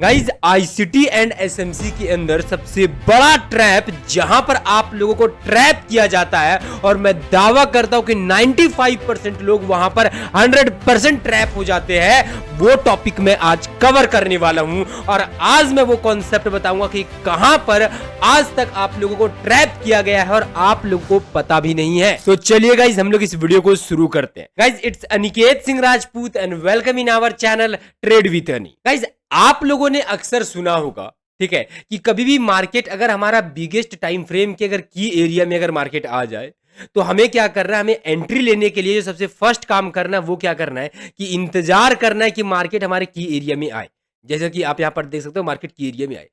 Guys ICT and SMC के अंदर सबसे बड़ा ट्रैप जहां पर आप लोगों को ट्रैप किया जाता है और मैं दावा करता हूं कि 95% लोग वहां पर 100% ट्रैप हो जाते हैं, वो टॉपिक मैं आज कवर करने वाला हूं। और आज मैं वो कॉन्सेप्ट बताऊंगा कि कहां पर आज तक आप लोगों को ट्रैप किया गया है और आप लोगों को पता भी नहीं है। तो चलिए गाइज हम लोग इस वीडियो को शुरू करते हैं। Guys it's Aniket Singh Rajput and welcome in our channel trade with Ani. Guys आप लोगों ने अक्सर सुना होगा, ठीक है, कि कभी भी मार्केट अगर हमारा बिगेस्ट टाइम फ्रेम के अगर की एरिया में अगर मार्केट आ जाए तो हमें क्या करना है, हमें एंट्री लेने के लिए जो सबसे फर्स्ट काम करना है वो क्या करना है कि इंतजार करना है कि मार्केट हमारे की एरिया में आए। जैसे कि आप यहां पर देख सकते हो, मार्केट की एरिया में आए।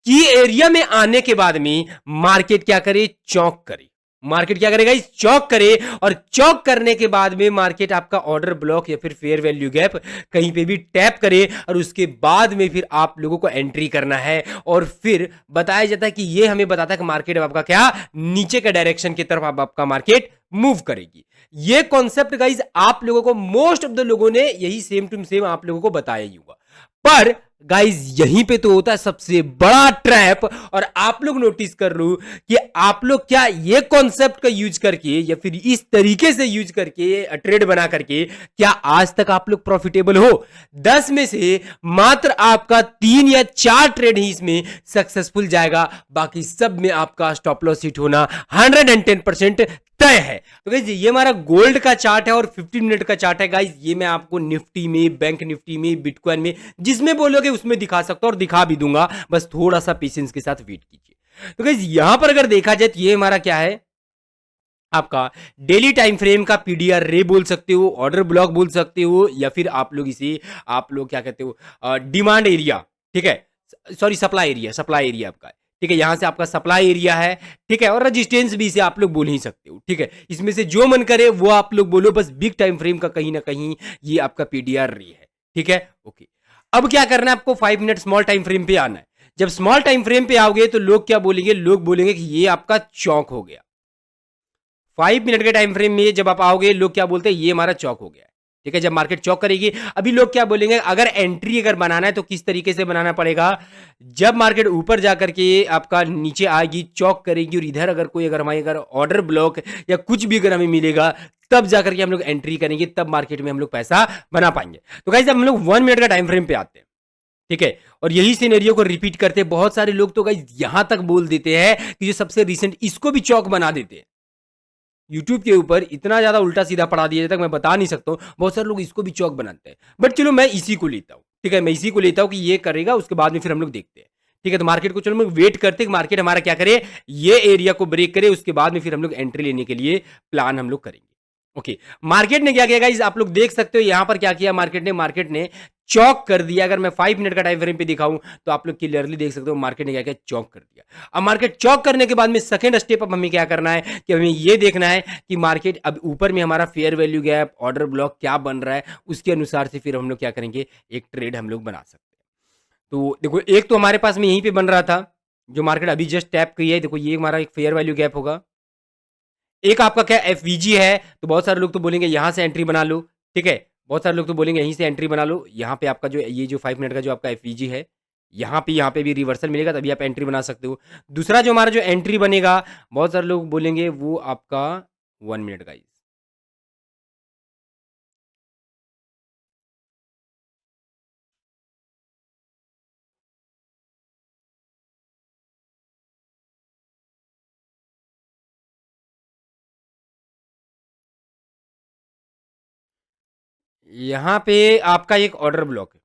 की एरिया में आने के बाद में मार्केट क्या करे, चौंक करे। मार्केट क्या करेगा, इस चौक करे, और चौक करने के बाद में मार्केट आपका ऑर्डर ब्लॉक या फिर फेयर वैल्यू गैप कहीं पे भी टैप करे, और उसके बाद में फिर आप लोगों को एंट्री करना है। और फिर बताया जाता है कि ये हमें बताता है कि मार्केट आपका क्या नीचे के डायरेक्शन की तरफ आपका मार्केट मूव करेगी। ये कॉन्सेप्ट गाइज आप लोगों को मोस्ट ऑफ द लोगों ने यही सेम टू सेम आप लोगों को बताया ही होगा, पर गाइज यहीं पे तो होता है सबसे बड़ा ट्रैप। और आप लोग नोटिस कर लो कि आप लोग क्या ये कॉन्सेप्ट का यूज करके या फिर इस तरीके से यूज करके ट्रेड बना करके क्या आज तक आप लोग प्रॉफिटेबल हो? 10 में से मात्र आपका 3 या 4 ट्रेड ही इसमें सक्सेसफुल जाएगा, बाकी सब में आपका स्टॉप लॉस हिट होना 110% तय है। तो गाइज ये हमारा गोल्ड का चार्ट है और 15 मिनट का चार्ट है। गाइज ये मैं आपको निफ्टी में, बैंक निफ्टी में, बिटकॉइन में, जिसमें बोलोगे उसमें दिखा सकता हूं और दिखा भी दूंगा, बस थोड़ा सा पेशेंस के साथ वेट कीजिए। तो गाइज यहां पर अगर देखा जाए तो ये हमारा क्या है, आपका डेली टाइम फ्रेम का पीडीआर रे बोल सकते हो, ऑर्डर ब्लॉक बोल सकते हो, या फिर आप लोग इसे आप लोग क्या कहते हो, डिमांड एरिया, ठीक है, sorry supply area, supply area आपका, ठीक है, यहां से आपका सप्लाई एरिया है, ठीक है, और रेजिस्टेंस भी इसे आप लोग बोल ही सकते हो, ठीक है। इसमें से जो मन करे वो आप लोग बोलो, बस बिग टाइम फ्रेम का कहीं ना कहीं ये आपका पीडीआर रे है, ठीक है, ओके। अब क्या करना है, आपको 5 मिनट स्मॉल टाइम फ्रेम पे आना है। जब स्मॉल टाइम फ्रेम पे आओगे तो लोग क्या बोलेंगे, लोग बोलेंगे कि ये आपका चौक हो गया। 5 मिनट के टाइम फ्रेम में जब आप आओगे, लोग क्या बोलते हैं, ये हमारा चौक हो गया है, ठीक है। जब मार्केट चौक करेगी, अभी लोग क्या बोलेंगे, अगर एंट्री अगर बनाना है तो किस तरीके से बनाना पड़ेगा, जब मार्केट ऊपर जाकर के आपका नीचे आएगी, चौक करेगी, और इधर अगर कोई अगर हमारे अगर ऑर्डर ब्लॉक या कुछ भी अगर हमें मिलेगा, तब जाकर के हम लोग एंट्री करेंगे, तब मार्केट में हम लोग पैसा बना पाएंगे। तो गाइस अब हम लोग 1 मिनट का टाइम फ्रेम पे आते हैं, ठीक है, और यही सिनेरियो को रिपीट करते हैं। बहुत सारे लोग तो गाइस यहां तक बोल देते हैं कि जो सबसे रिसेंट इसको भी चौक बना देते हैं। यूट्यूब के ऊपर इतना ज्यादा उल्टा सीधा पढ़ा दिया जाता है, मैं बता नहीं सकता हूँ। बहुत सारे लोग इसको भी चौक बनाते हैं, बट चलो मैं इसी को लेता हूँ, ठीक है, मैं इसी को लेता हूँ कि ये करेगा, उसके बाद में फिर हम लोग देखते हैं, ठीक है। तो मार्केट को चलो हम लोग वेट करते हैं कि मार्केट हमारा क्या करे, ये एरिया को ब्रेक करे, उसके बाद में फिर हम लोग एंट्री लेने के लिए प्लान हम लोग करेंगे। ओके, मार्केट ने क्या किया गाइस, आप लोग देख सकते हो यहां पर क्या किया मार्केट ने चौक कर दिया। अगर मैं 5 मिनट का टाइम फ्रेम पे दिखाऊं तो आप लोग क्लियरली देख सकते हो मार्केट ने क्या किया, चौक कर दिया। अब मार्केट चौक करने के बाद में सेकंड स्टेप अब हमें क्या करना है कि हमें ये देखना है कि मार्केट अब ऊपर में हमारा fair value gap, order block क्या बन रहा है, उसके अनुसार से फिर हम लोग क्या करेंगे, एक ट्रेड हम लोग बना सकते हैं। तो देखो, एक तो हमारे पास में यहीं पे बन रहा था, जो मार्केट अभी जस्ट टैप की है, देखो ये हमारा एक फेयर वैल्यू गैप होगा। एक आपका क्या एफवीजी है, तो बहुत सारे लोग तो बोलेंगे यहां से एंट्री बना लो, ठीक है, बहुत सारे लोग तो बोलेंगे यहीं से एंट्री बना लो। यहाँ पे आपका जो ये जो 5 मिनट का जो आपका एफवीजी है, यहाँ पे भी रिवर्सल मिलेगा, तभी आप एंट्री बना सकते हो। दूसरा जो हमारा जो एंट्री बनेगा, बहुत सारे लोग बोलेंगे वो आपका 1 मिनट का। यहाँ पे आपका एक ऑर्डर ब्लॉक है,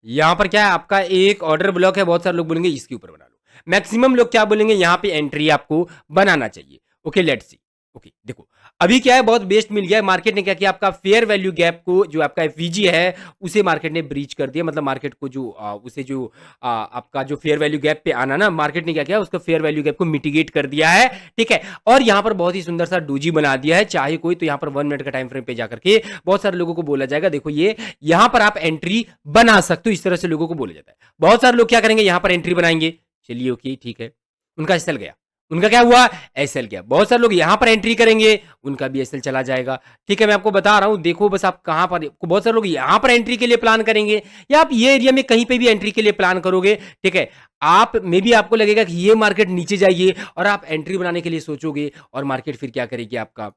यहाँ पर क्या है, आपका एक ऑर्डर ब्लॉक है। बहुत सारे लोग बोलेंगे इसके ऊपर बना लो, मैक्सिमम लोग क्या बोलेंगे, यहाँ पे एंट्री आपको बनाना चाहिए। Okay, let's see. ओके, देखो अभी क्या है, बहुत बेस्ट मिल गया है। मार्केट ने क्या किया, आपका फेयर वैल्यू गैप को, जो आपका एफवीजी है, उसे मार्केट ने ब्रीच कर दिया। मतलब मार्केट को जो उसे जो आपका जो फेयर वैल्यू गैप पे आना ना, मार्केट ने क्या किया, उसका फेयर वैल्यू गैप को मिटिगेट कर दिया है, ठीक है। और यहाँ पर बहुत ही सुंदर सा डोजी बना दिया है। चाहे कोई तो यहाँ पर 1 मिनट का टाइम फ्रेम पे जाकर के बहुत सारे लोगों को बोला जाएगा, देखो ये यहाँ पर आप एंट्री बना सकते हो, इस तरह से लोगों को बोला जाता है। बहुत सारे लोग क्या करेंगे, यहाँ पर एंट्री बनाएंगे, चलिए ओके ठीक है, उनका चल गया। उनका क्या हुआ, एसएल गया। बहुत सारे लोग यहां पर एंट्री करेंगे, उनका भी एसएल चला जाएगा। ठीक है, मैं आपको बता रहा हूं, देखो बस आप कहां पर, बहुत सारे लोग यहां पर एंट्री के लिए प्लान करेंगे, या आप ये एरिया में कहीं पे भी एंट्री के लिए प्लान करोगे। ठीक है, आप मे भी आपको लगेगा कि ये मार्केट नीचे जाइए और आप एंट्री बनाने के लिए सोचोगे, और मार्केट फिर क्या करेगी, आपका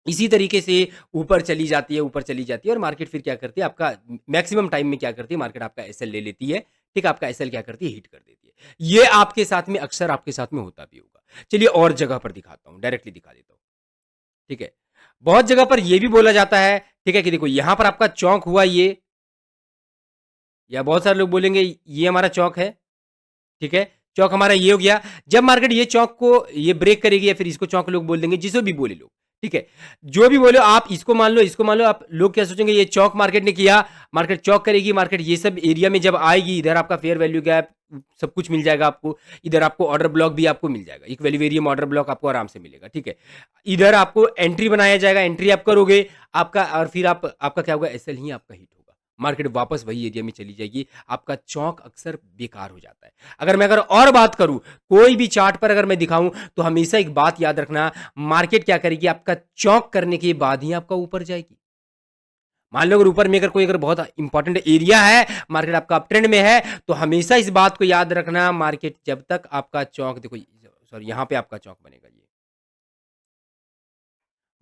इसी तरीके से ऊपर चली जाती है, ऊपर चली जाती है, और मार्केट फिर क्या करती है, आपका मैक्सिमम टाइम में क्या करती है, मार्केट आपका एसएल ले लेती है। ठीक है, आपका एसएल क्या करती है, हिट कर देती है। ये आपके साथ में अक्सर आपके साथ में होता भी होगा। चलिए और जगह पर दिखाता हूं, डायरेक्टली दिखा देता हूं। ठीक है, बहुत जगह पर यह भी बोला जाता है, ठीक है, कि देखो यहां पर आपका चौक हुआ ये, या बहुत सारे लोग बोलेंगे ये हमारा चौक है। ठीक है, चौक हमारा ये हो गया। जब मार्केट ये चौक को ये ब्रेक करेगी, या फिर इसको चौक लोग बोल देंगे, जिसे भी बोले लोग। ठीक है, जो भी बोलो आप, इसको मान लो, इसको मान लो, आप लोग क्या सोचेंगे, ये चौक मार्केट ने किया, मार्केट चौक करेगी, मार्केट ये सब एरिया में जब आएगी, इधर आपका फेयर वैल्यू गैप सब कुछ मिल जाएगा आपको, इधर आपको ऑर्डर ब्लॉक भी आपको मिल जाएगा, इक्विलिब्रियम ऑर्डर ब्लॉक आपको आराम से मिलेगा। ठीक है, इधर आपको एंट्री बनाया जाएगा, एंट्री आप करोगे आपका, और फिर आपका क्या होगा, एसएल ही आपका हिट होगा, मार्केट वापस वही एरिया में चली जाएगी, आपका चौक अक्सर बेकार हो जाता है। अगर और बात करूं, कोई भी चार्ट पर अगर मैं दिखाऊं, तो हमेशा एक बात याद रखना, मार्केट क्या करेगी, आपका चौक करने के बाद ही आपका ऊपर जाएगी। मान लो अगर ऊपर में अगर कोई बहुत इंपॉर्टेंट एरिया है, मार्केट आपका अप ट्रेंड में है, तो हमेशा इस बात को याद रखना, मार्केट जब तक आपका चौक, देखो सॉरी यहां पे आपका चौक बनेगा, ये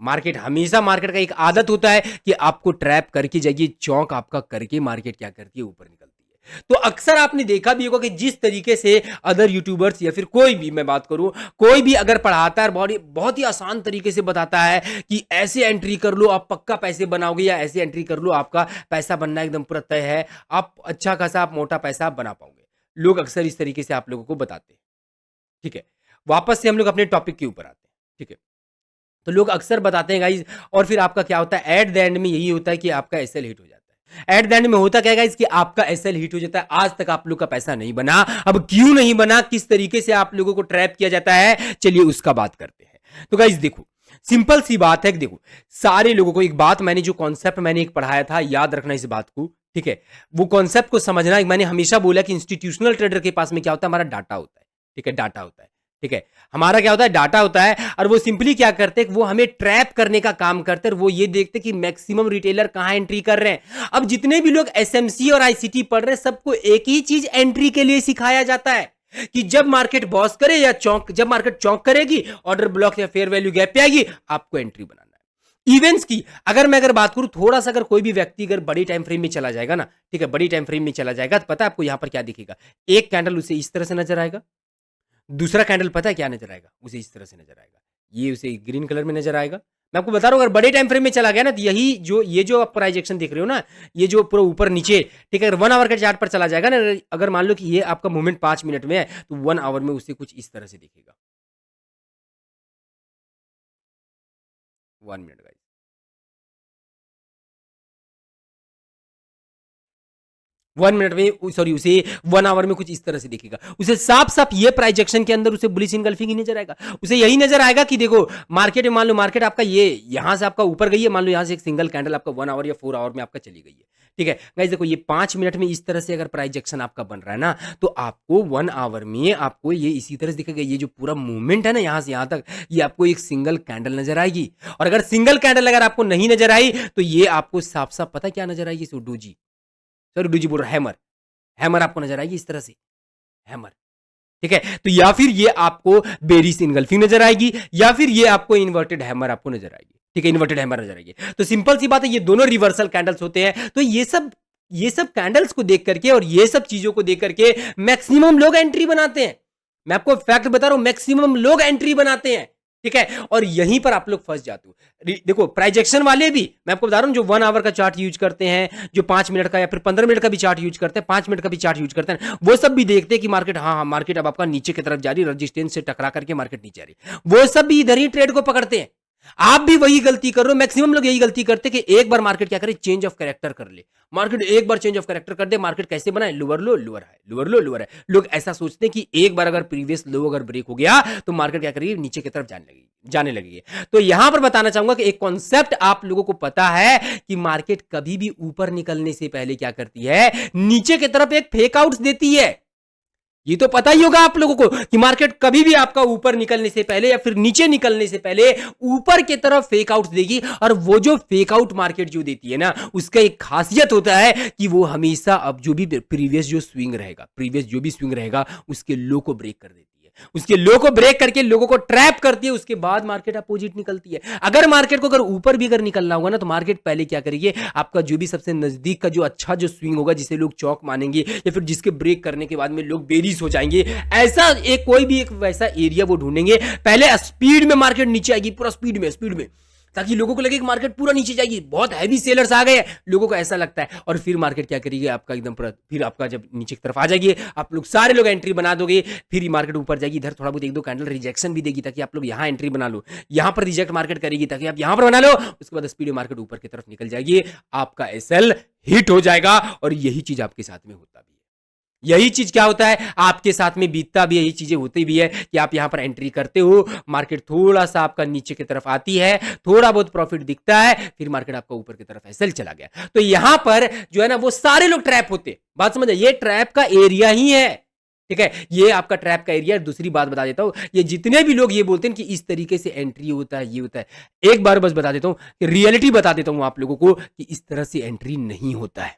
मार्केट हमेशा, मार्केट का एक आदत होता है कि आपको ट्रैप करके जाइए, चौक आपका करके मार्केट क्या करती है, ऊपर निकलती है। तो अक्सर आपने देखा भी होगा कि जिस तरीके से अदर यूट्यूबर्स या फिर कोई भी, मैं बात करूं, कोई भी अगर पढ़ाता है, बहुत ही आसान तरीके से बताता है कि ऐसे एंट्री कर लो आप पक्का पैसे बनाओगे, या ऐसे एंट्री कर लो आपका पैसा बनना एकदम पूरा तय है, आप अच्छा खासा आप मोटा पैसा बना पाओगे। लोग अक्सर इस तरीके से आप लोगों को बताते हैं। ठीक है, वापस से हम लोग अपने टॉपिक के ऊपर आते हैं। ठीक है, तो लोग अक्सर बताते हैं गाइज, और फिर आपका क्या होता है, एट द एंड में यही होता है कि आपका एसएल हिट हो जाता है। एट द एंड में होता क्या है गाइज, कि आपका एसएल हिट हो जाता है। आज तक आप लोग का पैसा नहीं बना, अब क्यों नहीं बना, किस तरीके से आप लोगों को ट्रैप किया जाता है, चलिए उसका बात करते हैं। तो गाइज देखो, सिंपल सी बात है कि देखो, सारे लोगों को एक बात, मैंने जो कॉन्सेप्ट मैंने एक पढ़ाया था, याद रखना इस बात को। ठीक है, वो कॉन्सेप्ट को समझना, मैंने हमेशा बोला कि इंस्टीट्यूशनल ट्रेडर के पास में क्या होता है, हमारा डाटा होता है। ठीक है, डाटा होता है। ठीक है, हमारा क्या होता है, डाटा होता है, और वो सिंपली क्या करते हैं, वो हमें ट्रैप करने का काम करते हैं, और वो ये देखते हैं कि मैक्सिमम रिटेलर कहां एंट्री कर रहे हैं। अब जितने भी लोग एसएमसी और आईसीटी पढ़ रहे हैं, सबको एक ही चीज एंट्री के लिए सिखाया जाता है कि जब मार्केट बॉस करे या चौक, जब मार्केट चौक करेगी, ऑर्डर ब्लॉक या फेयर वैल्यू गैप पे आएगी, आपको एंट्री बनाना है। इवेंट्स की अगर बात करूं, थोड़ा सा अगर कोई भी व्यक्ति अगर बड़ी टाइम फ्रेम में चला जाएगा ना, ठीक है, बड़ी टाइम फ्रेम में चला जाएगा, तो पता है आपको यहां पर क्या दिखेगा, एक कैंडल उसे इस तरह से नजर आएगा, दूसरा कैंडल पता है क्या नजर आएगा, उसे इस तरह से नजर आएगा, ये उसे ग्रीन कलर में नजर आएगा। मैं आपको बता रहा हूं, अगर बड़े टाइम फ्रेम में चला गया ना, तो यही जो ये जो आप प्राइजेक्शन देख रहे हो ना, ये जो पूरा ऊपर नीचे, ठीक है, अगर 1 आवर के चार्ट पर चला जाएगा ना, अगर मान लो कि ये आपका मूवमेंट 5 मिनट में है, तो 1 आवर में उसे कुछ इस तरह से दिखेगा। 1 मिनट गाइस, 1 मिनट में, सॉरी, उसे 1 आवर में कुछ इस तरह से दिखेगा, उसे साफ साफ ये प्राइजेक्शन के अंदर उसे बुलिश इनगल्फिंग ही नजर आएगा। उसे यही नजर आएगा कि देखो मार्केट में, मान लो मार्केट आपका ये यहां से आपका ऊपर गई है, मान लो यहां से एक सिंगल कैंडल आपका 1 आवर या 4 आवर में आपका चली गई है। ठीक है गाइस, देखो ये 5 मिनट में इस तरह से अगर प्राइजेक्शन आपका बन रहा है ना, तो आपको 1 आवर में आपको ये इसी तरह से दिखेगा। ये जो पूरा मूवमेंट है ना, यहां से यहां तक, ये आपको एक सिंगल कैंडल नजर आएगी। और अगर सिंगल कैंडल अगर आपको नहीं नजर आई, तो ये आपको साफ साफ पता क्या नजर आएगी, डोजी, सॉरी डोजी बोल रहा, हैमर, हैमर आपको नजर आएगी इस तरह से, हैमर। ठीक है, तो या फिर ये आपको बेरिश इनगल्फिंग नजर आएगी, या फिर ये आपको इन्वर्टेड हैमर आपको नजर आएगी। ठीक है, इन्वर्टेड हैमर नजर आएगी। तो सिंपल सी बात है, ये दोनों रिवर्सल कैंडल्स होते हैं। तो ये सब कैंडल्स को देख करके और ये सब चीजों को देख करके मैक्सिमम लोग एंट्री बनाते हैं। मैं आपको फैक्ट बता रहा हूं, मैक्सिमम लोग एंट्री बनाते हैं। ठीक है, और यहीं पर आप लोग फंस जाते हो। देखो प्राइजेक्शन वाले भी, मैं आपको बता रहा हूं, जो 1 आवर का चार्ट यूज करते हैं, जो 5 मिनट का या फिर 15 मिनट का भी चार्ट यूज करते हैं, 5 मिनट का भी चार्ट यूज करते हैं, वो सब भी देखते हैं कि मार्केट, हाँ मार्केट अब आपका नीचे की तरफ जा रही, रजिस्टेंस से टकरा करके मार्केट नीचे आ रही, वो सब भी इधर ही ट्रेड को पकड़ते हैं। आप भी वही गलती कर रहे हो, मैक्सिमम लोग यही गलती करते हैं कि एक बार मार्केट क्या करे, चेंज ऑफ कैरेक्टर कर ले, मार्केट एक बार चेंज ऑफ कैरेक्टर कर दे, मार्केट कैसे बनाए, लोअर लो लोअर है, लोअर लो लोअर है। लोग ऐसा सोचते हैं कि एक बार अगर प्रीवियस लो अगर ब्रेक हो गया, तो मार्केट क्या करेगी, नीचे की तरफ जाने लगेगी। तो यहां पर बताना चाहूंगा कि एक कॉन्सेप्ट आप लोगों को पता है कि मार्केट कभी भी ऊपर निकलने से पहले क्या करती है, नीचे की तरफ एक फेक आउट्स देती है। ये तो पता ही होगा आप लोगों को कि मार्केट कभी भी आपका ऊपर निकलने से पहले या फिर नीचे निकलने से पहले ऊपर की तरफ फेक आउट देगी। और वो जो फेक आउट मार्केट जो देती है ना, उसका एक खासियत होता है कि वो हमेशा अब जो भी प्रीवियस जो भी स्विंग रहेगा उसके लो को ब्रेक कर देती है। उसके लो को ब्रेक करके लोगों को ट्रैप करती है, उसके बाद मार्केट अपोजिट निकलती है। अगर मार्केट को अगर ऊपर भी अगर निकलना होगा ना, तो मार्केट पहले क्या करेगी, आपका जो भी सबसे नजदीक का जो अच्छा जो स्विंग होगा, जिसे लोग चौक मानेंगे या फिर जिसके ब्रेक करने के बाद में लोग बेरिश हो जाएंगे, ऐसा एक कोई भी एक वैसा एरिया वो ढूंढेंगे। पहले स्पीड में मार्केट नीचे आएगी, पूरा स्पीड में, ताकि लोगों को लगे कि मार्केट पूरा नीचे जाएगी, बहुत हैवी सेलर्स आ गए, लोगों को ऐसा लगता है। और फिर मार्केट क्या करेगी, आपका एकदम फिर आपका जब नीचे की तरफ आ जाएगी, आप लोग सारे लोग एंट्री बना दोगे, फिर मार्केट ऊपर जाएगी, इधर थोड़ा बहुत एक दो कैंडल रिजेक्शन भी देगी ताकि आप लोग यहाँ एंट्री बना लो, यहाँ पर रिजेक्ट मार्केट करेगी ताकि आप यहाँ पर बना लो, उसके बाद स्पीड मार्केट ऊपर की तरफ निकल जाएगी, आपका एसएल हिट हो जाएगा। और यही चीज आपके साथ में होता भी है। यही चीज क्या होता है, आपके साथ में बीतता भी है, यही चीजें होती भी है कि आप यहां पर एंट्री करते हो, मार्केट थोड़ा सा आपका नीचे की तरफ आती है, थोड़ा बहुत प्रॉफिट दिखता है, फिर मार्केट आपका ऊपर की तरफ एसएल चला गया। तो यहां पर जो है ना, वो सारे लोग ट्रैप होते। बात समझ, ये ट्रैप का एरिया ही है, ठीक है, ये आपका ट्रैप का एरिया। दूसरी बात बता देता हूं, ये जितने भी लोग ये बोलते हैं कि इस तरीके से एंट्री होता है, ये होता है, एक बार बस बता देता हूं कि रियलिटी बता देता हूं आप लोगों को कि इस तरह से एंट्री नहीं होता है।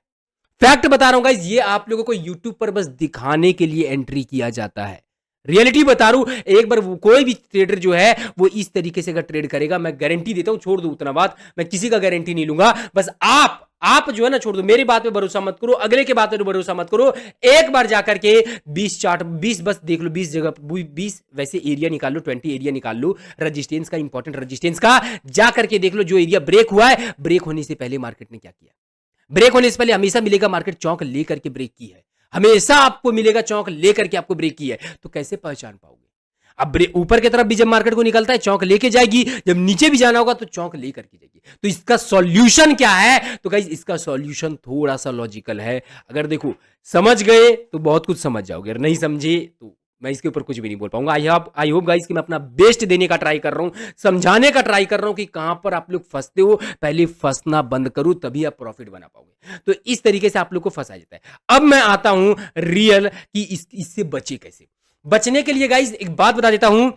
फैक्ट बता रहा हूं गाइस, ये आप लोगों को यूट्यूब पर बस दिखाने के लिए एंट्री किया जाता है। रियलिटी बता रहा हूं, एक बार कोई भी ट्रेडर जो है वो इस तरीके से अगर ट्रेड करेगा, मैं गारंटी देता हूं, छोड़ दो उतना बात, मैं किसी का गारंटी नहीं लूंगा, बस आप जो है ना छोड़ दो, मेरी बात पे भरोसा मत करो, अगले के बात पे भरोसा मत करो। एक बार जाकर के 20 चार्ट 20 बस देख लो, 20 जगह 20 वैसे एरिया निकाल लो, 20 एरिया निकाल लो रेजिस्टेंस का, इंपॉर्टेंट रेजिस्टेंस का, जाकर के देख लो जो एरिया ब्रेक हुआ है, ब्रेक होने से पहले मार्केट ने क्या किया। ब्रेक होने से पहले हमेशा मिलेगा मार्केट चौंक लेकर के ब्रेक की है, हमेशा आपको मिलेगा चौंक लेकर के आपको ब्रेक की है। तो कैसे पहचान पाओगे? अब ऊपर की तरफ भी जब मार्केट को निकलता है चौंक लेके जाएगी, जब नीचे भी जाना होगा तो चौंक लेकर के जाएगी। तो इसका सॉल्यूशन क्या है? तो गाइस इसका सॉल्यूशन थोड़ा सा लॉजिकल है। अगर देखो समझ गए तो बहुत कुछ समझ जाओगे, अगर नहीं समझे तो मैं इसके ऊपर कुछ भी नहीं बोल पाऊंगा। आई होप गाइस कि मैं अपना बेस्ट देने का ट्राई कर रहा हूं, समझाने का ट्राई कर रहा हूं कि कहां पर आप लोग फंसते हो। पहले फंसना बंद करो, तभी आप प्रॉफिट बना पाओगे। तो इस तरीके से आप लोग को फंसाया जाता है। अब मैं आता हूं रियल कि इससे बचे कैसे। बचने के लिए गाइस एक बात बता देता हूं,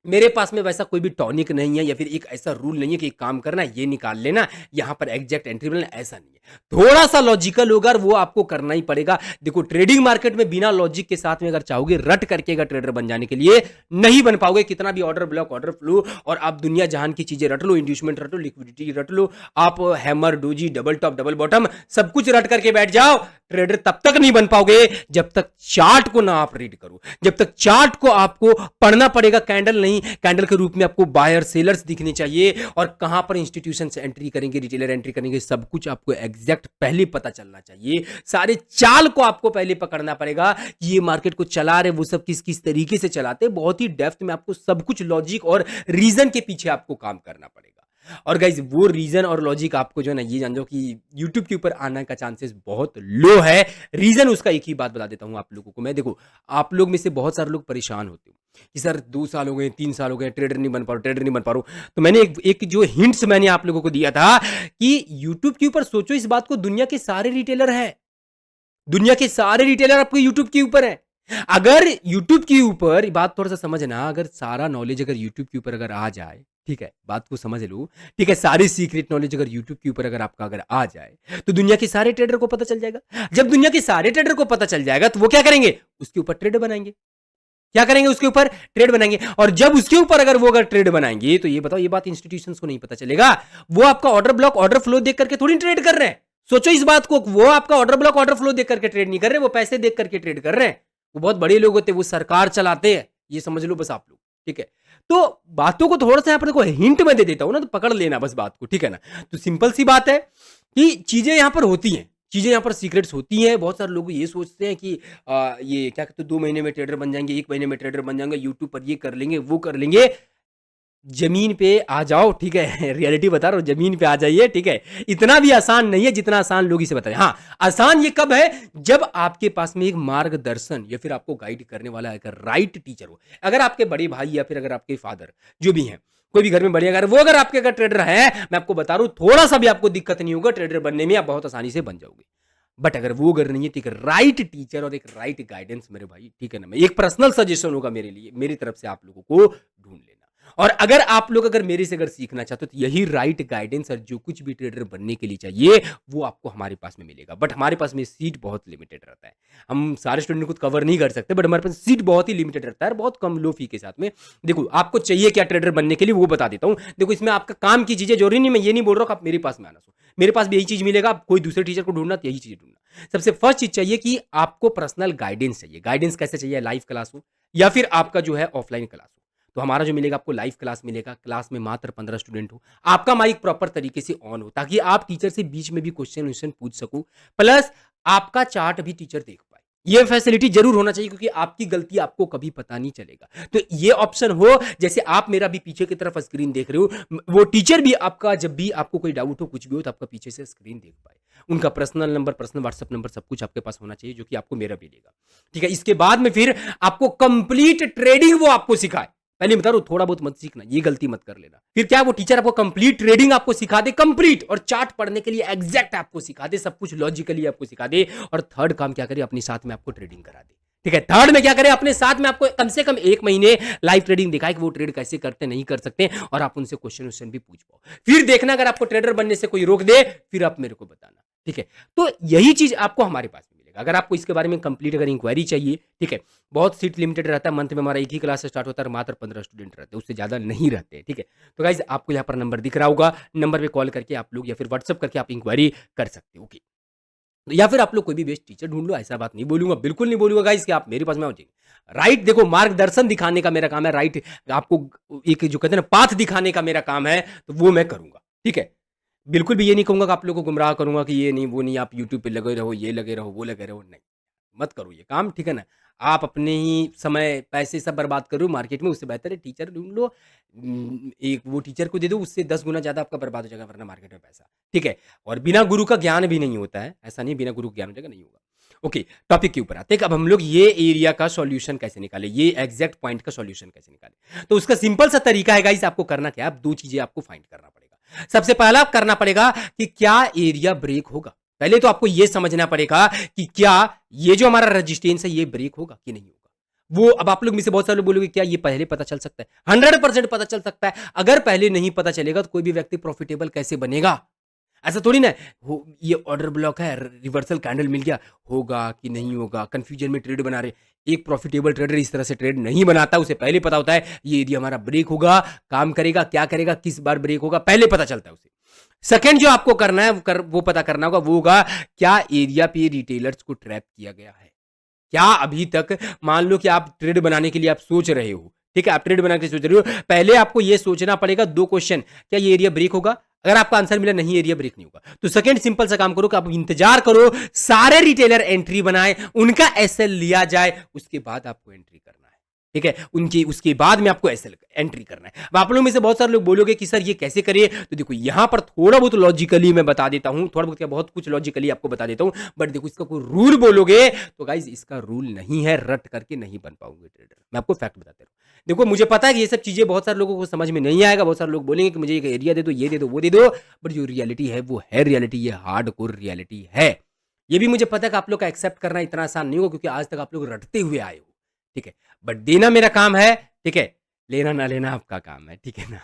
मेरे पास में वैसा कोई भी टॉनिक नहीं है या फिर एक ऐसा रूल नहीं है कि एक काम करना ये निकाल लेना, यहां पर एग्जैक्ट एंट्री लेना, ऐसा नहीं है। थोड़ा सा लॉजिकल होगा, वो आपको करना ही पड़ेगा। देखो ट्रेडिंग मार्केट में बिना लॉजिक के साथ में अगर चाहोगे रट करके अगर ट्रेडर बन जाने के लिए नहीं बन पाओगे। कितना भी ऑर्डर ब्लॉक, ऑर्डर फ्लो और आप दुनिया जहान की चीजें रट लो, इंड्यूसमेंट रट लो, लिक्विडिटी रट लो, आप hammer, doji, double top, double bottom सब कुछ रट करके बैठ जाओ, ट्रेडर तब तक नहीं बन पाओगे जब तक चार्ट को ना आप रीड करो, जब तक चार्ट को आपको पढ़ना पड़ेगा। कैंडल नहीं, कैंडल के रूप में आपको बायर सेलर्स दिखने चाहिए और कहां पर इंस्टीट्यूशन से एंट्री करेंगे, रिटेलर एंट्री करेंगे, सब कुछ आपको एग्जैक्ट पहले पता चलना चाहिए। सारे चाल को आपको पहले पकड़ना पड़ेगा कि ये मार्केट को चला रहे वो सब किस किस तरीके से चलाते हैं। बहुत ही डेप्थ में आपको सब कुछ लॉजिक और रीजन के पीछे आपको काम करना पड़ेगा। और गाइज वो रीजन और लॉजिक आपको जो है ना ये जान जाओ कि YouTube के ऊपर आने का चांसेस बहुत लो है। रीजन उसका एक ही बात बता देता हूं आप लोगों को मैं। देखो आप लोग में से बहुत सारे लोग परेशान होते हो कि सर 2 साल हो गए, 3 साल हो गए, ट्रेडर नहीं बन पा रहा। तो मैंने एक जो हिंट्स मैंने आप लोगों को दिया था कि YouTube के ऊपर सोचो इस बात को, दुनिया के सारे रिटेलर हैं, दुनिया के सारे रिटेलर आपको YouTube के ऊपर है। अगर YouTube के ऊपर, बात थोड़ा सा समझना, अगर सारा नॉलेज अगर YouTube के ऊपर अगर आ जाए, ठीक है, बात को समझ लो, ठीक है, सारी सीक्रेट नॉलेज अगर YouTube के ऊपर अगर आपका अगर आ जाए तो दुनिया के सारे ट्रेडर को पता चल जाएगा। जब दुनिया के सारे ट्रेडर को पता चल जाएगा तो वो क्या करेंगे, उसके ऊपर ट्रेड बनाएंगे। क्या करेंगे, उसके ऊपर ट्रेड बनाएंगे। और जब उसके ऊपर अगर वो अगर ट्रेड बनाएंगे तो ये बताओ, ये बात इंस्टीट्यूशंस को नहीं पता चलेगा। वो आपका ऑर्डर ब्लॉक, ऑर्डर फ्लो देख करके थोड़ी ट्रेड कर रहे हैं। सोचो इस बात को, वो आपका ऑर्डर ब्लॉक, ऑर्डर फ्लो देख करके ट्रेड नहीं कर रहे, वो पैसे देख करके ट्रेड कर रहे हैं। वो बहुत बड़े लोग होते हैं, वो सरकार चलाते हैं, ये समझ लो बस आप लोग, ठीक है। तो बातों को थोड़ा सा यहाँ पर देखो हिंट में दे देता हूं ना, तो पकड़ लेना बस बात को, ठीक है ना। तो सिंपल सी बात है कि चीजें यहाँ पर होती हैं, चीजें यहाँ पर सीक्रेट्स होती हैं। बहुत सारे लोग ये सोचते हैं कि ये क्या कहते हैं 2 महीने में ट्रेडर बन जाएंगे, 1 महीने में ट्रेडर बन जाएंगे, यूट्यूब पर ये कर लेंगे, वो कर लेंगे। जमीन पे आ जाओ, ठीक है, रियलिटी बता रहा हूं, जमीन पे आ जाइए, ठीक है। इतना भी आसान नहीं है जितना आसान लोग इसे बताएं। हाँ, आसान ये कब है, जब आपके पास में एक मार्गदर्शन या फिर आपको गाइड करने वाला अगर राइट टीचर हो। अगर आपके बड़े भाई या फिर अगर आपके फादर जो भी हैं, कोई भी घर में बड़े, अगर वो अगर आपके अगर ट्रेडर है, मैं आपको बता रहा हूं थोड़ा सा भी आपको दिक्कत नहीं होगा ट्रेडर बनने में, आप बहुत आसानी से बन जाओगे। बट अगर नहीं है तो एक राइट टीचर और एक राइट गाइडेंस मेरे भाई, ठीक है ना, मैं एक पर्सनल सजेशन होगा मेरे लिए, मेरी तरफ से आप लोगों को ढूंढ लेना। और अगर मेरे से सीखना चाहते हो तो यही राइट गाइडेंस और जो कुछ भी ट्रेडर बनने के लिए चाहिए वो आपको हमारे पास में मिलेगा। बट हमारे पास में सीट बहुत लिमिटेड रहता है, हम सारे स्टूडेंट को कवर नहीं कर सकते, बट हमारे पास सीट बहुत ही लिमिटेड रहता है, बहुत कम लो फी के साथ में। देखो आपको चाहिए क्या ट्रेडर बनने के लिए वो बता देता हूँ। देखो इसमें आपका काम की चीजें जरूरी नहीं, मैं ये नहीं बोल रहा हूँ आप मेरे पास में आना, सो मेरे पास भी यही चीज मिलेगा, आप कोई दूसरे टीचर को ढूंढना तो यही चीज ढूंढना। सबसे फर्स्ट चीज चाहिए कि आपको पर्सनल गाइडेंस चाहिए। गाइडेंस कैसे चाहिए? लाइव क्लास हो या फिर आपका जो है ऑफलाइन क्लास हो। तो हमारा जो मिलेगा आपको लाइव क्लास मिलेगा, क्लास में मात्र 15 स्टूडेंट हो, आपका माइक प्रॉपर तरीके से ऑन हो ताकि आप टीचर से बीच में भी क्वेश्चन पूछ सको, प्लस आपका चार्ट भी टीचर देख पाए। ये फैसिलिटी जरूर होना चाहिए क्योंकि आपकी गलती आपको कभी पता नहीं चलेगा। तो ये ऑप्शन हो, जैसे आप मेरा भी पीछे की तरफ स्क्रीन देख रहे हो, वो टीचर भी आपका जब भी आपको कोई डाउट हो कुछ भी हो तो आपका पीछे से स्क्रीन देख पाए। उनका personal number, personal WhatsApp number सब कुछ आपके पास होना चाहिए जो कि आपको मेरा भी देगा, ठीक है। इसके बाद में फिर आपको कंप्लीट ट्रेडिंग वो आपको सिखाए। पहले बता रहा हूं थोड़ा बहुत मत सीखना, ये गलती मत कर लेना। फिर क्या वो टीचर आपको कंप्लीट ट्रेडिंग आपको सिखा दे, कंप्लीट, और चार्ट पढ़ने के लिए एग्जैक्ट आपको सिखा दे, सब कुछ लॉजिकली आपको सिखा दे। और थर्ड काम क्या करे, अपने साथ में आपको ट्रेडिंग करा दे, ठीक है। थर्ड में क्या करें, अपने साथ में आपको कम से कम 1 महीने लाइव ट्रेडिंग दिखाए कि वो ट्रेड कैसे करते नहीं कर सकते, और आप उनसे क्वेश्चन भी पूछ पाओ। फिर देखना अगर आपको ट्रेडर बनने से कोई रोक दे फिर आप मेरे को बताना, ठीक है। तो यही चीज आपको हमारे पास मिलेगा। अगर आपको इसके बारे में कंप्लीट अगर इंक्वायरी चाहिए, ठीक है, बहुत सीट लिमिटेड रहता है, मंथ में हमारा एक ही क्लास स्टार्ट होता है, मात्र 15 स्टूडेंट रहते हैं, उससे ज्यादा नहीं रहते, ठीक है। तो गाइज आपको यहाँ पर नंबर दिख रहा होगा, नंबर पे कॉल करके आप लोग या फिर व्हाट्सअप करके आप इंक्वायरी कर सकते हो, ओके। या फिर आप लोग कोई भी बेस्ट टीचर ढूंढ लो, ऐसा बात नहीं बोलूंगा, बिल्कुल नहीं बोलूंगा गाइस कि आप मेरे पास में आओ, राइट। देखो मार्गदर्शन दिखाने का मेरा काम है, राइट, आपको एक जो कहते हैं ना पाथ दिखाने का मेरा काम है, तो वो मैं करूंगा, ठीक है। बिल्कुल भी ये नहीं कहूंगा कि आप लोगों को गुमराह करूंगा कि ये नहीं वो नहीं, आप यूट्यूब पे लगे रहो, ये लगे रहो, वो लगे रहो, नहीं, मत करो ये काम, ठीक है ना। आप अपने ही समय पैसे सब बर्बाद करो मार्केट में, उससे बेहतर है टीचर ढूंढ लो, एक वो टीचर को दे दो, उससे 10 गुना ज्यादा आपका बर्बाद हो जाएगा वरना मार्केट में पैसा, ठीक है। और बिना गुरु का ज्ञान भी नहीं होता है, ऐसा नहीं बिना गुरु का ज्ञान हो जाएगा, नहीं होगा। ओके, टॉपिक के ऊपर आते हैं। अब हम लोग ये एरिया का सॉल्यूशन कैसे निकाले, ये एग्जैक्ट पॉइंट का सॉल्यूशन कैसे निकाले, तो उसका सिंपल सा तरीका है गाइस, आपको करना क्या है, दो चीजें आपको फाइंड करना पड़ेगा। सबसे पहला करना पड़ेगा कि क्या एरिया ब्रेक होगा। पहले तो आपको यह समझना पड़ेगा कि क्या ये जो हमारा रेजिस्टेंस है ये ब्रेक होगा कि नहीं होगा। वो अब आप लोग में से बहुत सारे लोग बोलोगे क्या ये पहले पता चल सकता है? 100% पता चल सकता है। अगर पहले नहीं पता चलेगा तो कोई भी व्यक्ति प्रॉफिटेबल कैसे बनेगा? ऐसा थोड़ी ना हो, ये ऑर्डर ब्लॉक है, रिवर्सल कैंडल मिल गया, होगा कि नहीं होगा, कंफ्यूजन में ट्रेड बना रहे। एक प्रॉफिटेबल ट्रेडर इस तरह से ट्रेड नहीं बनाता, उसे पहले पता होता है ये एरिया हमारा ब्रेक होगा, काम करेगा, क्या करेगा, किस बार ब्रेक होगा, पहले पता चलता है उसे। सेकंड जो आपको करना है वो पता करना होगा, वो होगा क्या एरिया पे रिटेलर्स को ट्रैप किया गया है। क्या अभी तक मान लो कि आप ट्रेड बनाने के लिए आप सोच रहे हो, ठीक है, आप ट्रेड बनाने के लिए सोच रहे हो, पहले आपको यह सोचना पड़ेगा 2 क्वेश्चन, क्या ये एरिया ब्रेक होगा? अगर आपका आंसर मिला नहीं एरिया ब्रेक नहीं होगा, तो सेकंड सिंपल सा काम करो कि आप इंतजार करो सारे रिटेलर एंट्री बनाए, उनका एसएल लिया जाए, उसके बाद आपको एंट्री करना है, ठीक है, उनकी उसके बाद में आपको एसएल एंट्री करना है। अब आप लोगों में से बहुत सारे लोग बोलोगे कि सर ये कैसे करिए, तो देखो यहां पर थोड़ा बहुत लॉजिकली मैं बता देता हूं, थोड़ा बहुत क्या बहुत कुछ लॉजिकली आपको बता देता हूं, बट देखो इसका कोई रूल बोलोगे तो गाइज इसका रूल नहीं है, रट करके नहीं बन पाओगे ट्रेडर। मैं आपको फैक्ट बताता हूं, देखो मुझे पता है कि ये सब चीजें बहुत सारे लोगों को समझ में नहीं आएगा, बहुत सारे लोग बोलेंगे कि मुझे एक एरिया दे दो, ये दे दो, वो दे दो, बट जो रियलिटी है वो है रियलिटी, ये हार्डकोर रियलिटी है। ये भी मुझे पता है कि आप लोग का एक्सेप्ट करना इतना आसान नहीं होगा क्योंकि आज तक आप लोग रटते हुए आए हो, ठीक है, बट देना मेरा काम है, ठीक है, लेना ना लेना आपका काम है, ठीक है ना।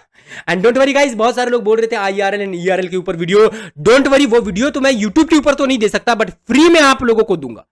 एंड डोंट वरी गाइस, बहुत सारे लोग बोल रहे थे IRL एंड ERL के ऊपर वीडियो, डोंट वरी, वो वीडियो तो मैं यूट्यूब के ऊपर तो नहीं दे सकता बट फ्री में आप लोगों को दूंगा,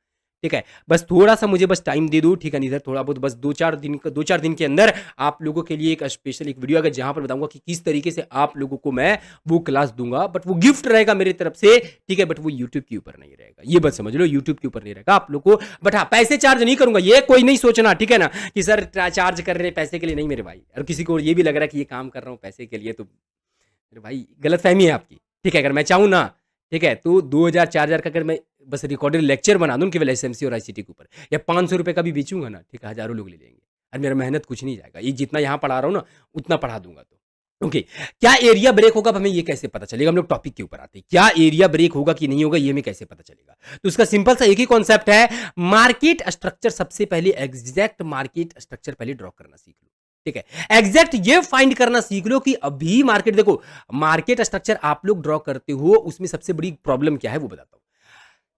ठीक है। बस थोड़ा सा मुझे बस टाइम दे दो, ठीक है, इधर थोड़ा बहुत बस 2-4 दिन के अंदर आप लोगों के लिए एक स्पेशल एक वीडियो आएगा जहां पर बताऊंगा कि किस तरीके से आप लोगों को मैं वो क्लास दूंगा, बट वो गिफ्ट रहेगा मेरी तरफ से, ठीक है, बट वो यूट्यूब के ऊपर नहीं रहेगा, ये बस समझ लो, यूट्यूब के ऊपर नहीं रहेगा आप लोग को, बट हाँ पैसे चार्ज नहीं करूंगा, ये कोई नहीं सोचना, ठीक है ना, कि सर चार्ज कर रहे पैसे के लिए, नहीं मेरे भाई। और किसी को ये भी लग रहा है कि ये काम कर रहा हूँ पैसे के लिए, तो मेरे भाई गलतफहमी है आपकी, ठीक है। अगर मैं चाहूँ ना, ठीक है, तो 2000-4000 का अगर मैं बस रिकॉर्डेड लेक्चर बना दूं केवल एसएमसी और आईसीटी के ऊपर, या 500 रुपए का भी बेचूंगा ना, ठीक है, हजारों लोग ले लेंगे और मेरा मेहनत कुछ नहीं जाएगा, ये जितना यहाँ पढ़ा रहा हूँ ना उतना पढ़ा दूंगा। तो ओके, क्या एरिया ब्रेक होगा, हमें ये कैसे पता चलेगा? हम लोग टॉपिक के ऊपर आते हैं, क्या एरिया ब्रेक होगा कि नहीं होगा, ये हमें कैसे पता चलेगा? तो उसका सिंपल सा एक ही कॉन्सेप्ट है, मार्केट स्ट्रक्चर। सबसे पहले एग्जैक्ट मार्केट स्ट्रक्चर पहले ड्रॉ करना सीख लो, ठीक है, एग्जैक्ट ये फाइंड करना सीख लो कि अभी मार्केट, देखो मार्केट स्ट्रक्चर आप लोग ड्रॉ करते हो, उसमें सबसे बड़ी प्रॉब्लम क्या है वो बताता हूं।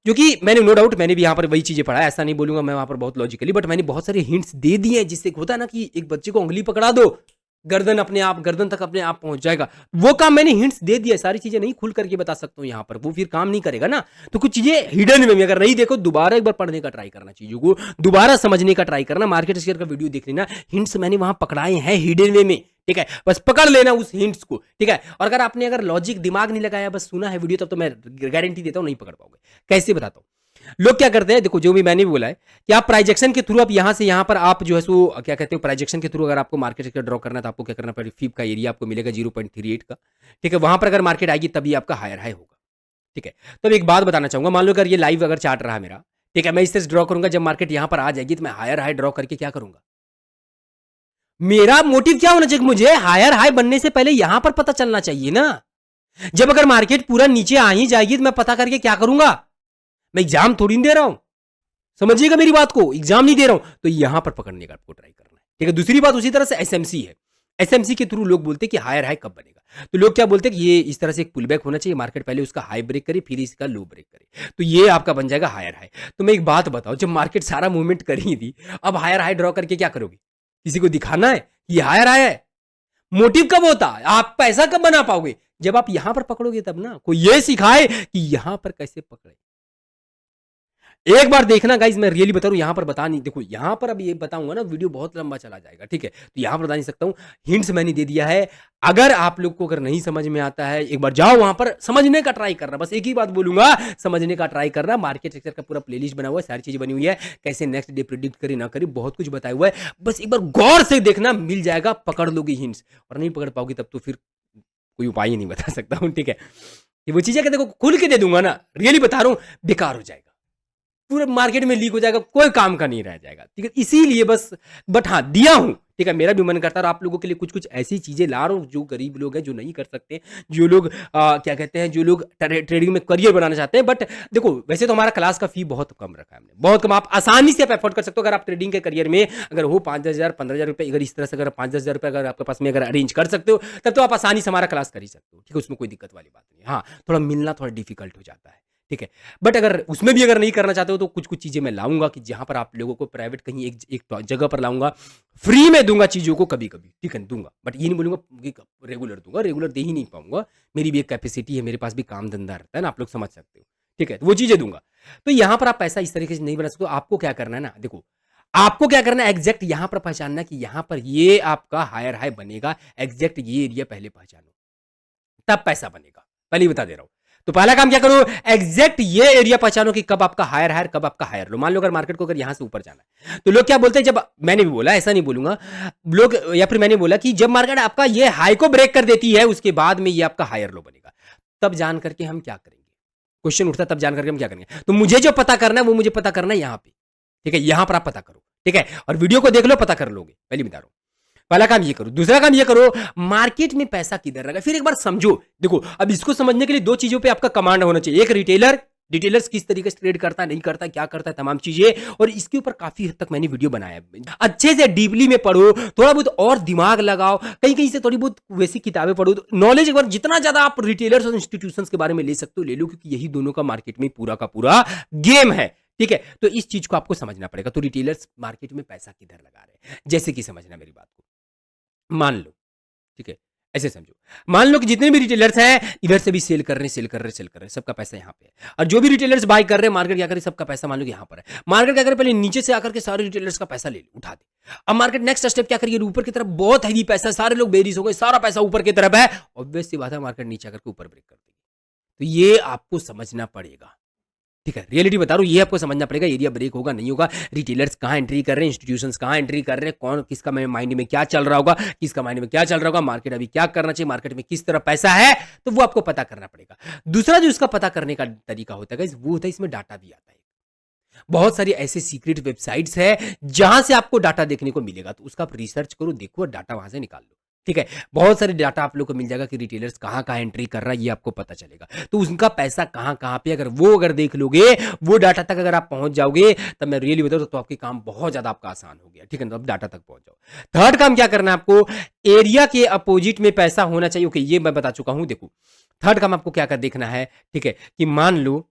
क्योंकि मैंने नो डाउट मैंने भी यहाँ पर वही चीजें पढ़ा है, ऐसा नहीं बोलूंगा मैं वहां पर बहुत लॉजिकली, बट मैंने बहुत सारे हिंट्स दे दिए हैं, जिससे होता है ना कि एक बच्चे को उंगली पकड़ा दो, गर्दन तक अपने आप पहुंच जाएगा। वो काम मैंने हिंट्स दे दिया, सारी चीजें नहीं खुल करके बता सकता हूँ यहाँ पर, वो फिर काम नहीं करेगा ना। तो कुछ चीजें हिडन में भी अगर नहीं देखो, दोबारा एक बार पढ़ने का ट्राई करना, चीजों को दोबारा समझने का ट्राई करना, मार्केट शेयर का वीडियो देख लेना, हिंट्स मैंने वहां पकड़ाए हैं हिडन वे में, ठीक है, बस पकड़ लेना उस हिंट्स को, ठीक है। और अगर आपने अगर लॉजिक दिमाग नहीं लगाया, बस सुना है वीडियो, तब तो मैं गारंटी देता हूं नहीं पकड़ पाओगे। कैसे बताता हूं, लोग क्या करते हैं, देखो जो भी मैंने भी बोला है कि आप प्राइजेक्शन के थ्रू, आप यहां से यहां पर आप जो है सो क्या कहते हो, प्राइजेक्शन के थ्रू अगर आपको मार्केट का ड्रॉ करना है तो आपको क्या करना पड़ेगा, फीप का एरिया आपको मिलेगा 0.38 का, ठीक है। वहां पर अगर मार्केट आएगी तभी आपका हायर हाई होगा, ठीक है। तो एक बात बताना चाहूंगा, मान लो अगर ये लाइव अगर चार्ट रहा मेरा, ठीक है, मैं इस तरह से ड्रॉ करूंगा, जब मार्केट यहां पर आ जाएगी तो मैं हायर हाई ड्रॉ करके क्या करूंगा, मेरा मोटिव क्या होना चाहिए, मुझे हायर हाई बनने से पहले यहां पर पता चलना चाहिए ना। जब अगर मार्केट पूरा नीचे आ ही जाएगी तो मैं पता करके क्या करूंगा, मैं एग्जाम थोड़ी नहीं दे रहा हूं, समझिएगा मेरी बात को, एग्जाम नहीं दे रहा हूं, तो यहां पर पकड़ने का आपको ट्राई करना है, ठीक है। दूसरी बात उसी तरह से एसएमसी है, एसएमसी के थ्रू लोग बोलते हैं कि हायर हाई कब बनेगा, तो लोग क्या बोलते हैं कि ये इस तरह से एक पुल बैक होना चाहिए, मार्केट पहले उसका हाई ब्रेक करे फिर इसका लो ब्रेक करे, तो ये आपका बन जाएगा हायर हाई। तो मैं एक बात बताओ, जब मार्केट सारा मूवमेंट कर ही थी, अब हायर हाई ड्रॉ करके क्या करोगे, किसी को दिखाना है ये हायर हाई है, मोटिव कब होता है, आप पैसा कब बना पाओगे, जब आप यहां पर पकड़ोगे तब ना, कोई ये सिखाए कि यहां पर कैसे पकड़े। एक बार देखना गाइस, मैं रियली बता रहा हूं, यहां पर बता नहीं, देखो यहां पर अब ये बताऊंगा ना वीडियो बहुत लंबा चला जाएगा, ठीक है, तो यहां पर बता नहीं सकता हूं, हिंट्स मैंने दे दिया है। अगर आप लोग को अगर नहीं समझ में आता है, एक बार जाओ वहां पर समझने का ट्राई करना, बस एक ही बात बोलूंगा, समझने का ट्राई करना। मार्केट सेक्टर का पूरा प्लेलिस्ट बना हुआ है, सारी चीजें बनी हुई है, कैसे नेक्स्ट डे प्रिडिक्ट करे ना करे, बहुत कुछ बताया हुआ है, बस एक बार गौर से देखना, मिल जाएगा, पकड़ लोगे हिंट्स, और नहीं पकड़ पाओगे तब तो फिर कोई उपाय ही नहीं बता सकता हूं, ठीक है। ये वो चीजें देखो खुल के दे दूंगा ना, रियली बता रहा हूं, बेकार हो जाएगा, पूरे मार्केट में लीक हो जाएगा, कोई काम का नहीं रह जाएगा, ठीक है। इसीलिए बस, बट हाँ दिया हूं, ठीक है, मेरा भी मन करता है, और आप लोगों के लिए कुछ कुछ ऐसी चीजें ला रहा हूं, जो गरीब लोग हैं, जो नहीं कर सकते, जो लोग क्या कहते हैं, जो लोग ट्रेडिंग में करियर बनाना चाहते हैं। बट देखो वैसे तो हमारा क्लास का फी बहुत कम रखा है हमने, बहुत कम, आप आसानी से आप एफोर्ड कर सकते हो, अगर आप ट्रेडिंग के करियर में अगर हो 5,000 15,000 रुपए, अगर इस तरह से अगर 5,000 रुपए अगर आपके पास में अगर अरेंज कर सकते हो, तब तो आप आसानी से हमारा क्लास कर ही सकते हो, ठीक है, उसमें कोई दिक्कत वाली बात नहीं है। हाँ थोड़ा मिलना थोड़ा डिफिकल्ट हो जाता है, ठीक है, बट अगर उसमें भी अगर नहीं करना चाहते हो तो कुछ कुछ चीजें मैं लाऊंगा, कि जहां पर आप लोगों को प्राइवेट कहीं एक जगह पर लाऊंगा, फ्री में दूंगा चीजों को कभी कभी, ठीक है, दूंगा, बट ये नहीं बोलूंगा कि रेगुलर दूंगा, रेगुलर दे ही नहीं पाऊंगा, मेरी भी एक कैपेसिटी है, मेरे पास भी काम धंधा रहता है ना, आप लोग समझ सकते हो, ठीक है, तो वो चीजें दूंगा। तो यहां पर आप पैसा इस तरीके से नहीं बना सकते, आपको क्या करना है ना, देखो आपको क्या करना है, एग्जैक्ट यहां पर पहचानना कि यहां पर ये आपका हायर हाई बनेगा, एग्जैक्ट ये एरिया पहले पहचानो, तब पैसा बनेगा, पहले ही बता दे रहा हूं। तो पहला काम क्या करो, एग्जैक्ट ये एरिया पहचानो कि कब आपका हायर हायर, कब आपका हायर लो। मान लो अगर मार्केट को अगर यहां से ऊपर जाना है, तो लोग क्या बोलते हैं, जब मैंने भी बोला, ऐसा नहीं बोलूंगा लोग, या फिर मैंने बोला कि जब मार्केट आपका ये हाई को ब्रेक कर देती है, उसके बाद में ये आपका हायर लो बनेगा, तब जान करके हम क्या करेंगे, क्वेश्चन उठता है, तब जान करके हम क्या करेंगे। तो मुझे जो पता करना है वो मुझे पता करना है यहां पे, ठीक है, यहां पर आप पता करो, ठीक है, और वीडियो को देख लो, पता कर लोगे, पहले बता रहा हूं। पहला काम ये करो, दूसरा काम ये करो, मार्केट में पैसा किधर लगा, फिर एक बार समझो। देखो अब इसको समझने के लिए दो चीजों पे आपका कमांड होना चाहिए, एक रिटेलर, डिटेलर्स किस तरीके से ट्रेड करता है, नहीं करता, क्या करता है, तमाम चीजें, और इसके ऊपर काफी हद तक मैंने वीडियो बनाया है, अच्छे से डीपली में पढ़ो, थोड़ा बहुत और दिमाग लगाओ, कहीं कहीं से थोड़ी बहुत वैसी किताबें पढ़ो, तो नॉलेज एक बार जितना ज्यादा आप रिटेलर्स और इंस्टीट्यूशंस के बारे में ले सकते हो ले लो, क्योंकि यही दोनों का मार्केट में पूरा का पूरा गेम है, ठीक है। तो इस चीज को आपको समझना पड़ेगा। तो रिटेलर्स मार्केट में पैसा किधर लगा रहे हैं, जैसे कि समझना मेरी बात को, मान लो, ठीक है, ऐसे समझो, मान लो कि जितने भी रिटेलर्स हैं इधर से भी सेल कर रहे हैं, सेल कर रहे हैं, सेल कर रहे हैं, सबका पैसा यहाँ पे है, और जो भी रिटेलर्स बाय कर रहे हैं, मार्केट क्या करे, सबका पैसा मान लो कि यहाँ पर है, मार्केट क्या करे, पहले नीचे से आकर के सारे रिटेलर्स का पैसा ले उठा दे। अब मार्केट नेक्स्ट स्टेप क्या करिए, ऊपर की तरफ बहुत हैवी पैसा, सारे लोग बेरीज हो गए, सारा पैसा ऊपर की तरफ है, ऑब्वियस सी बात है मार्केट नीचे आकर के ऊपर ब्रेक कर देगी। तो ये आपको समझना पड़ेगा, ठीक है, रियलिटी बता रहा हूं, ये आपको समझना पड़ेगा, एरिया ब्रेक होगा नहीं होगा, रिटेलर्स कहां एंट्री कर रहे हैं, इंस्टीट्यूशंस कहां एंट्री कर रहे हैं, कौन किसका माइंड में क्या चल रहा होगा, किसका माइंड में क्या चल रहा होगा, मार्केट अभी क्या करना चाहिए, मार्केट में किस तरह पैसा है, तो वो आपको पता करना पड़ेगा। दूसरा जो इसका पता करने का तरीका होता है वो होता है, इसमें डाटा भी आता है, बहुत सारी ऐसे सीक्रेट वेबसाइट्स है जहां से आपको डाटा देखने को मिलेगा, तो उसका आप रिसर्च करो, देखो, डाटा वहां से निकाल लो, ठीक है, बहुत सारे डाटा आप लोग को मिल जाएगा कि रिटेलर्स कहां कहां एंट्री कर रहा है, ये आपको पता चलेगा, तो उनका पैसा कहां कहां पे, अगर वो अगर देख लोगे, वो डाटा तक अगर आप पहुंच जाओगे, तब मैं रियली बताऊं तो आपके काम बहुत ज्यादा आपका आसान हो गया, ठीक है, तो अब डाटा तक पहुंच जाओ। थर्ड काम क्या करना है आपको, एरिया के अपोजिट में पैसा होना चाहिए, ओके, ये मैं बता चुका हूं। देखो थर्ड काम आपको क्या कर देखना है, ठीक है, कि मान लो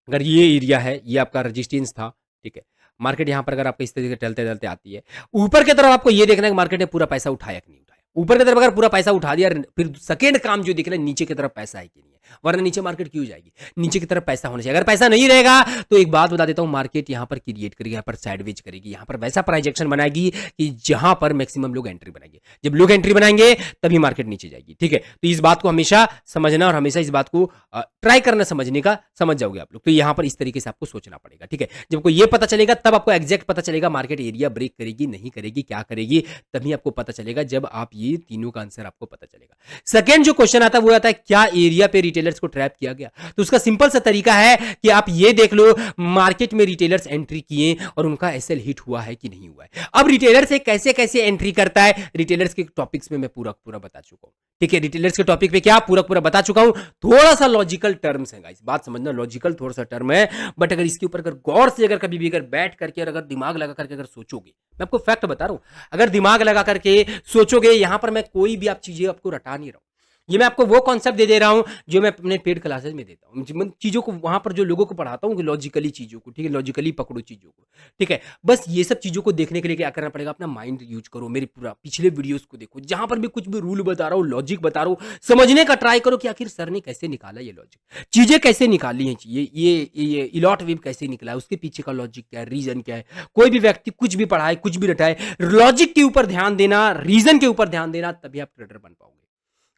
अगर ये एरिया है, ये आपका रेजिस्टेंस था, ठीक है, मार्केट यहाँ पर अगर आपको इस तरीके से टलते टलते आती है, ऊपर की तरफ आपको ये देखना है कि मार्केट ने पूरा पैसा उठाया कि नहीं उठाया। ऊपर की तरफ अगर पूरा पैसा उठा दिया, फिर सेकेंड काम जो दिख रहा है नीचे की तरफ पैसा है कि नहीं है, वरना नीचे मार्केट क्यों जाएगी, नीचे की तरफ पैसा होना चाहिए। अगर पैसा नहीं रहेगा तो एक बात बता देता हूं, मार्केट यहाँ पर क्रिएट करेगी, यहाँ पर साइडवेज करेगी, यहाँ पर वैसा प्राइजेक्शन बनाएगी कि जहां पर मैक्सिमम लोग एंट्री बनाएंगे। जब लोग एंट्री बनाएंगे तभी मार्केट नीचे जाएगी, ठीक है। तो इस बात को हमेशा समझना और हमेशा इस बात को ट्राई करना, समझने का, समझ जाओगे आप लोग। तो यहाँ पर इस तरीके से आपको सोचना पड़ेगा, ठीक है। जब को ये पता चलेगा तब आपको एग्जैक्ट पता चलेगा मार्केट एरिया ब्रेक करेगी नहीं करेगी, क्या करेगी, तभी आपको पता चलेगा जब आप ये तीनों का आंसर आपको पता चलेगा। सेकंड जो क्वेश्चन आता है वो आता है क्या एरिया पे रिटेलर्स को ट्रैप किया गया। तो उसका सिंपल सा तरीका है कि आप ये देख लो मार्केट में रिटेलर्स एंट्री किए और उनका एसएल हिट हुआ है कि नहीं हुआ है। अब रिटेलर से कैसे कैसे एंट्री करता है, रिटेलर्स के टॉपिक्स में मैं पूरा पूरा बता चुका हूं, ठीक है। रिटेलर्स के टॉपिक पे क्या पूरा पूरा बता चुका हूं। थोड़ा सा लॉजिकल टर्म्स है गाइस, बात समझना, लॉजिकल थोड़ा सा टर्म है, बट अगर इसके ऊपर अगर गौर से अगर कभी भी अगर बैठ करके और अगर दिमाग लगा करके अगर सोचोगे, मैं आपको फैक्ट बता रहा हूं, अगर दिमाग लगा करके सोचोगे, यहां पर मैं कोई भी आप चीजें आपको रटा नहीं रहा हूं, ये मैं आपको वो कॉन्सेप्ट दे रहा हूं जो मैं अपने पेड क्लासेस में देता हूं, चीजों को वहां पर जो लोगों को पढ़ाता हूं लॉजिकली चीजों को, ठीक है, लॉजिकली पकड़ो चीजों को, ठीक है। बस ये सब चीजों को देखने के लिए क्या करना पड़ेगा, अपना माइंड यूज करो, मेरे पूरा पिछले वीडियोस को देखो, जहां पर भी कुछ भी रूल बता रहा हूं, लॉजिक बता रहा हूं, समझने का ट्राई करो कि आखिर सर ने कैसे निकाला ये लॉजिक, चीजें कैसे निकाली हैं, ये इलॉट वेव कैसे निकला है, उसके पीछे का लॉजिक क्या है, रीजन क्या है। कोई भी व्यक्ति कुछ भी पढ़ाए, कुछ भी रटाए, लॉजिक के ऊपर ध्यान देना, रीजन के ऊपर ध्यान देना, तभी आप ट्रेडर बन पाओगे,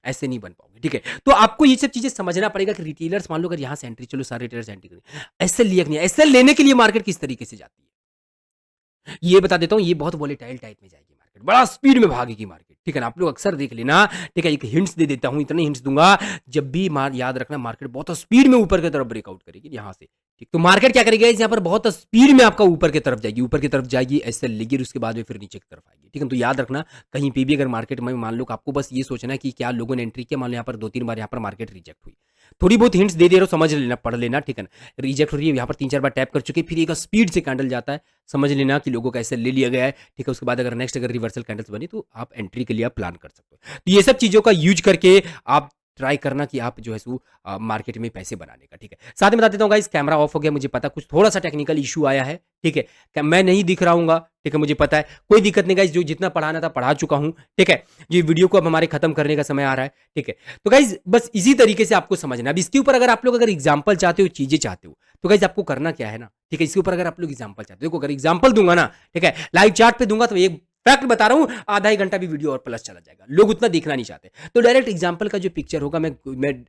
ऐसे नहीं बन पाओगे, ठीक है। तो आपको ये सब चीजें समझना पड़ेगा कि रिटेलर्स, मान लो अगर यहां से एंट्री, चलो सारे रिटेलर्स एंट्री करें, एसएल लिया नहीं, एसएल लेने के लिए मार्केट किस तरीके से जाती है ये बता देता हूं। ये बहुत वोलेटाइल टाइप में जाएगी मार्केट, बड़ा स्पीड में भागेगी मार्केट, ठीक है ना। आप लोग अक्सर देख लेना, ठीक है, एक हिंट्स दे देता हूं, इतने हिंट्स दूंगा, जब भी याद रखना मार्केट बहुत स्पीड में ऊपर की तरफ ब्रेकआउट करेगी यहां से, ठीक। तो मार्केट क्या करेगी, यहाँ पर बहुत स्पीड में आपका ऊपर की तरफ जाएगी, ऊपर की तरफ जाएगी, एसएल लेगी, उसके बाद में फिर नीचे की तरफ आएगी, ठीक है। तो याद रखना कहीं पे भी अगर मार्केट में मान लो, आपको बस ये सोचना है कि क्या लोगों ने एंट्री किया, मान लो यहाँ पर 2-3 बार यहाँ पर मार्केट रिजेक्ट हुई, थोड़ी बहुत हिंट्स दे रहा हूं, समझ लेना, पढ़ लेना, ठीक है ना। रिजेक्ट हो रही है, यहाँ पर 3-4 बार टैप कर चुके, फिर एक स्पीड से कैंडल जाता है, समझ लेना कि लोगों का ऐसे ले लिया गया है, ठीक है। उसके बाद अगर नेक्स्ट अगर रिवर्सल कैंडल्स बनी तो आप एंट्री के लिए आप प्लान कर सकते हो। तो ये सब चीजों का यूज करके आप ट्राई करना कि आप जो है सो मार्केट में पैसे बनाने का, ठीक है। साथ में बता देता हूँ गाइस, कैमरा ऑफ हो गया, मुझे पता कुछ थोड़ा सा टेक्निकल इशू आया है, ठीक है, मैं नहीं दिख रहा हूँ, ठीक है, मुझे पता है, कोई दिक्कत नहीं गाइस, जो जितना पढ़ाना था पढ़ा चुका हूँ, ठीक है। ये वीडियो को अब हमारे खत्म करने का समय आ रहा है, ठीक है। तो गाइस बस इसी तरीके से आपको समझना। अब इसके ऊपर अगर आप लोग अगर एग्जाम्पल चाहते हो, चीजें चाहते हो, तो गाइस आपको करना क्या है ना, ठीक है, इसके ऊपर अगर आप लोग एग्जाम्पल चाहते हो, देखो अगर एग्जाम्पल दूंगा ना, ठीक है, लाइव चार्ट पे दूंगा तो एक फैक्ट बता रहा हूं, आधा ही घंटा भी वीडियो और प्लस चला जाएगा, लोग उतना देखना नहीं चाहते। तो डायरेक्ट एग्जांपल का जो पिक्चर होगा मैं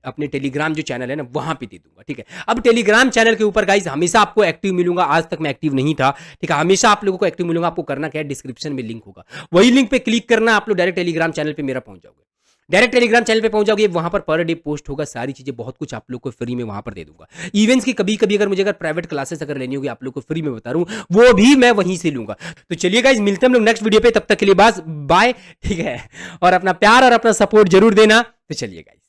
अपने टेलीग्राम जो चैनल है ना वहां पे दे दूंगा, ठीक है। अब टेलीग्राम चैनल के ऊपर गाइस हमेशा आपको एक्टिव मिलूंगा, आज तक मैं एक्टिव नहीं था, ठीक है, हमेशा आप लोगों को एक्टिव मिलूंगा। आपको करना क्या है, डिस्क्रिप्शन में लिंक होगा, वही लिंक पे क्लिक करना, आप लोग डायरेक्ट टेलीग्राम चैनल पे मेरा पहुंच जाओगे, डायरेक्ट टेलीग्राम चैनल पे पहुंच जाओगे, वहां पर डे पोस्ट होगा, सारी चीजें बहुत कुछ आप लोग को फ्री में वहां पर दे दूंगा। इवेंट्स की कभी कभी अगर मुझे अगर प्राइवेट क्लासेस अगर लेनी होगी आप लोग को फ्री में बता रहा हूं, वो भी मैं वहीं से लूंगा। तो चलिए गाइस मिलते हैं हम लोग नेक्स्ट वीडियो पे, तब तक के लिए बस बाय, ठीक है, और अपना प्यार और अपना सपोर्ट जरूर देना। तो चलिए गाइस।